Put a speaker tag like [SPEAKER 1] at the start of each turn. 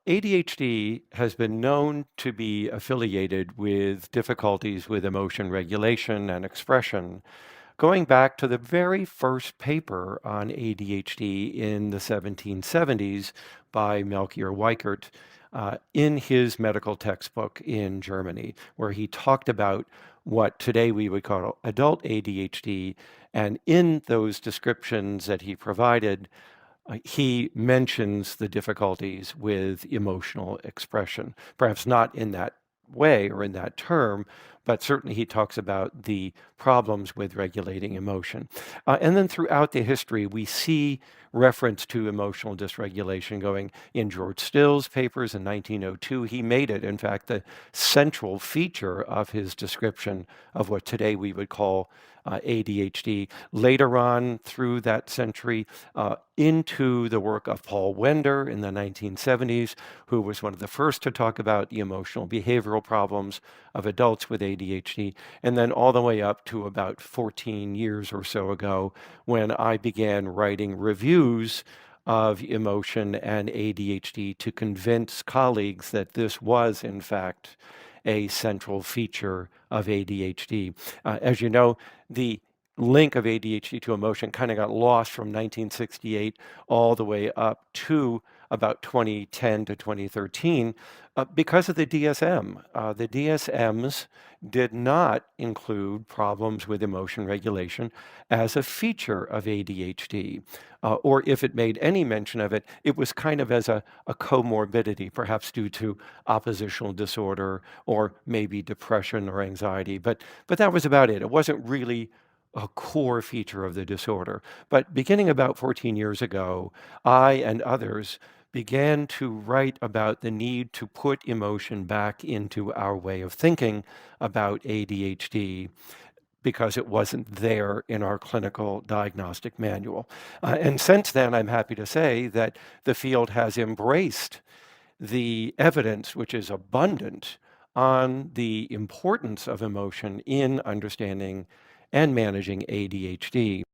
[SPEAKER 1] ADHD has been known to be affiliated with difficulties with emotion regulation and expression, going back to the very first paper on ADHD in the 1770s by Melchior Weichert in his medical textbook in Germany, where he talked about what today we would call adult ADHD. And in those descriptions that he provided, he mentions the difficulties with emotional expression, perhaps not in that way or in that term, but certainly he talks about the problems with regulating emotion. And then throughout the history, we see reference to emotional dysregulation going in George Still's papers in 1902. He made it, in fact, the central feature of his description of what today we would call ADHD. Later on through that century, into the work of Paul Wender in the 1970s, who was one of the first to talk about the emotional behavioral problems of adults with ADHD, and then all the way up to about 14 years or so ago when I began writing reviews of emotion and ADHD to convince colleagues that this was, in fact, a central feature of ADHD. As you know, the link of ADHD to emotion kind of got lost from 1968 all the way up to about 2010 to 2013 because of the DSM. The DSMs did not include problems with emotion regulation as a feature of ADHD. Or if it made any mention of it, it was kind of as a comorbidity, perhaps due to oppositional disorder or maybe depression or anxiety. But that was about it. It wasn't really a core feature of the disorder. But beginning about 14 years ago, I and others began to write about the need to put emotion back into our way of thinking about ADHD because it wasn't there in our clinical diagnostic manual. And since then, I'm happy to say that the field has embraced the evidence, which is abundant, on the importance of emotion in understanding and managing ADHD.